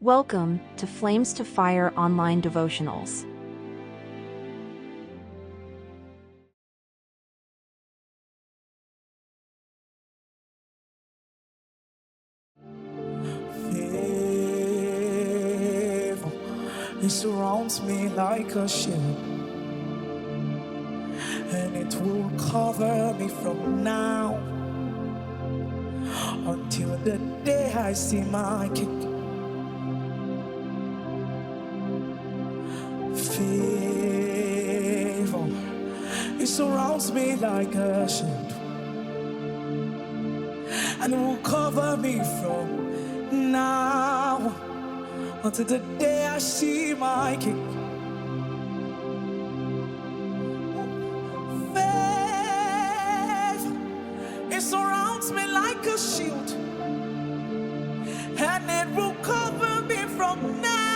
Welcome to Flames to Fire Online Devotionals. Favor, it surrounds me like a shield, and it will cover me from now until the day I see my King. Favor, it surrounds me like a shield, and it will cover me from now until the day I see my King. Favor, it surrounds me like a shield, and it will cover me from now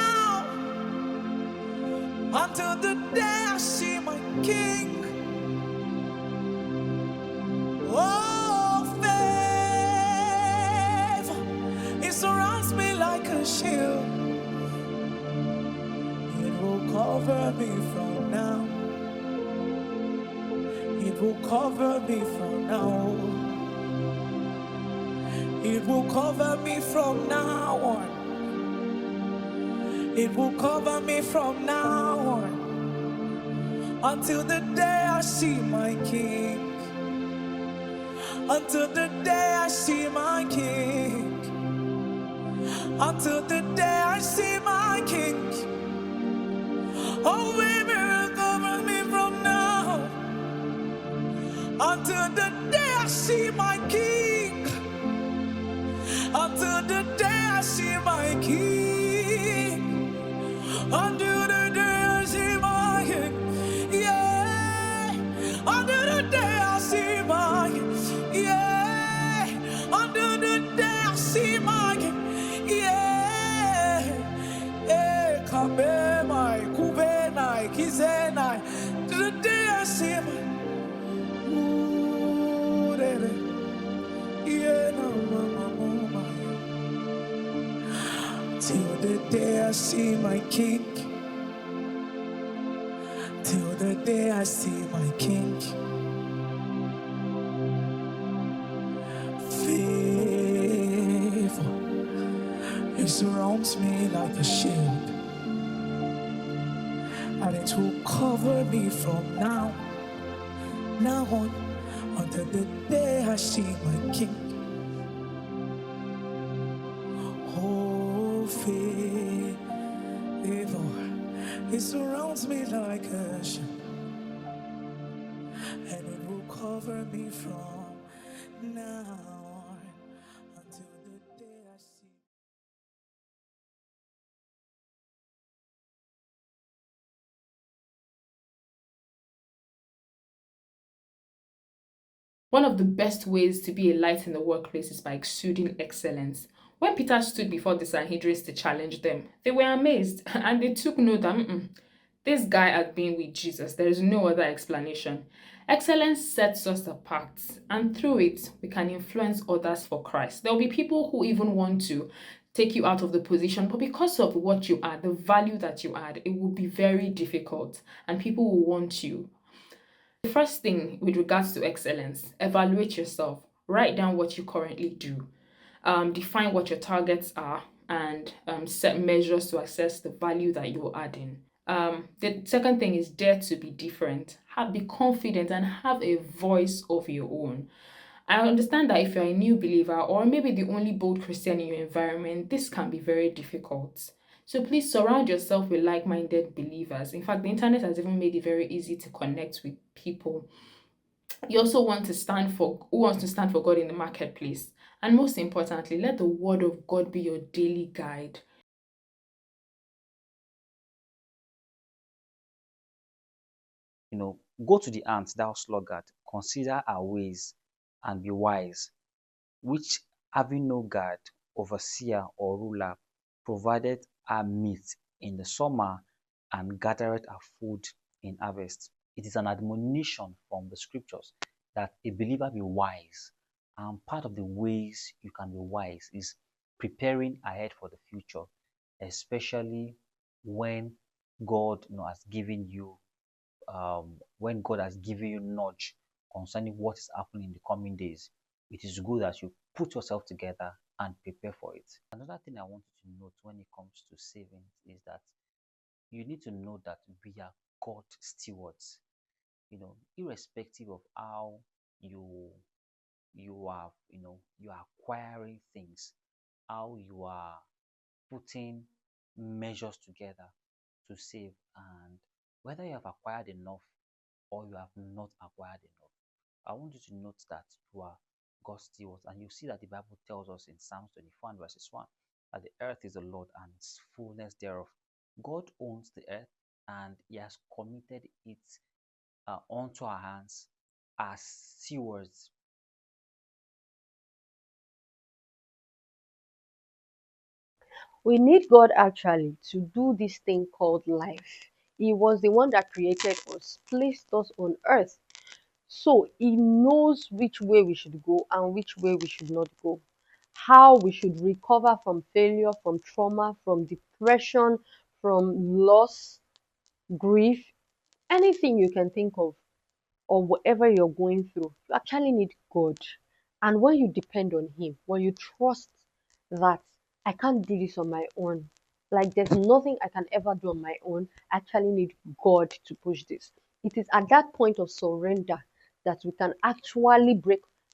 until the day I see my King. Oh, favor, it surrounds me like a shield. It will cover me from now. It will cover me from now. It will cover me from now on. It will cover me from now on until the day I see my King. Until the day I see my King. Until the day I see my King. Oh, baby, cover me from now until the day I see my King. Until the day I see my King. Until the day I see my King. Yeah. Until the day I see my King. Yeah. Until the day I see my King. Yeah. Eh, kabe mai kube nai kize nai. To the day I see my. Ooh, baby. Yeah, no, mama, mama. Till the day I see my King. Till the day I see my King. Favor, it surrounds me like a shield, and it will cover me from now on, until the day I see my King. Oh, favor, it surrounds me like a shield, and it will cover me from now on until the day I see. One of the best ways to be a light in the workplace is by exuding excellence. When Peter stood before the Sanhedrin to challenge them, they were amazed and they took note that this guy had been with Jesus. There is no other explanation. Excellence sets us apart, and through it, we can influence others for Christ. There will be people who even want to take you out of the position, but because of what you add, the value that you add, it will be very difficult, and people will want you. The first thing with regards to excellence, evaluate yourself. Write down what you currently do. Define what your targets are and set measures to assess the value that you're adding. The second thing is dare to be different. Be confident and have a voice of your own. I understand that if you're a new believer or maybe the only bold Christian in your environment, this can be very difficult. So please surround yourself with like-minded believers. In fact, the internet has even made it very easy to connect with people. You also want to stand for who wants to stand for God in the marketplace. And most importantly, let the word of God be your daily guide. Go to the ant, thou sluggard, consider our ways and be wise, which having no guard, overseer, or ruler, provided our meat in the summer and gathereth our food in harvest. It is an admonition from the scriptures that a believer be wise. And part of the ways you can be wise is preparing ahead for the future. especially when God has given you when God has given you knowledge concerning what is happening in the coming days. It is good that you put yourself together and prepare for it. Another thing I want you to note when it comes to saving is that you need to know that we are God stewards. Irrespective of how you you are acquiring things, how you are putting measures together to save, and whether you have acquired enough or you have not acquired enough. I want you to note that you are God's stewards, and you see that the Bible tells us in Psalms 24 and verses 1 that the earth is the Lord and its fullness thereof. God owns the earth, and He has committed it onto our hands as stewards. We need God actually to do this thing called life. He was the one that created us, placed us on earth. So He knows which way we should go and which way we should not go. How we should recover from failure, from trauma, from depression, from loss, grief, anything you can think of, or whatever you're going through, you actually need God. And when you depend on Him, when you trust that I can't do this on my own, like there's nothing I can ever do on my own, I actually need God to push this. It is at that point of surrender that we can actually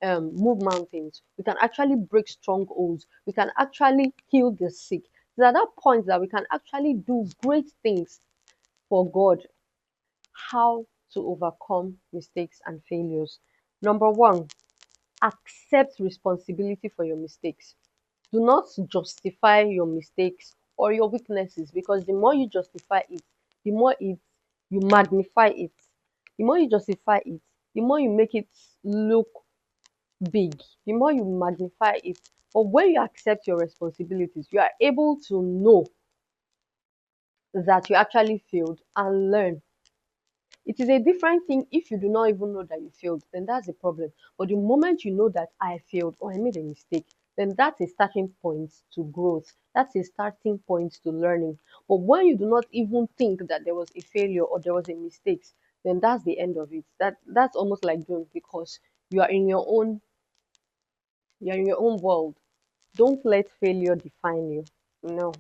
move mountains. We can actually break strongholds. We can actually heal the sick. It's at that point that we can actually do great things for God. How to overcome mistakes and failures. Number one, accept responsibility for your mistakes. Do not justify your mistakes or your weaknesses, because the more you justify it, the more you magnify it. The more you justify it, the more you make it look big, the more you magnify it. But when you accept your responsibilities, you are able to know that you actually failed and learn. It is a different thing if you do not even know that you failed, then that's a problem. But the moment you know that I failed or I made a mistake, then that's a starting point to growth. That's a starting point to learning. But when you do not even think that there was a failure or there was a mistake, then that's the end of it. That's almost like doom, because you are in your own world. Don't let failure define you. No.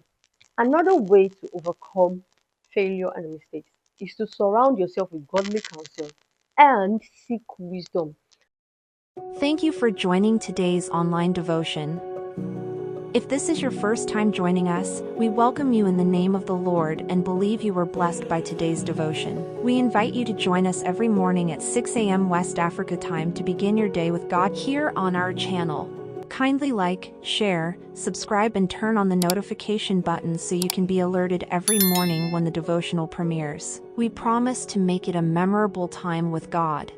Another way to overcome failure and mistakes is to surround yourself with godly counsel and seek wisdom. Thank you for joining today's online devotion. If this is your first time joining us, we welcome you in the name of the Lord and believe you were blessed by today's devotion. We invite you to join us every morning at 6 a.m. West Africa time to begin your day with God here on our channel. Kindly like, share, subscribe, and turn on the notification button so you can be alerted every morning when the devotional premieres. We promise to make it a memorable time with God.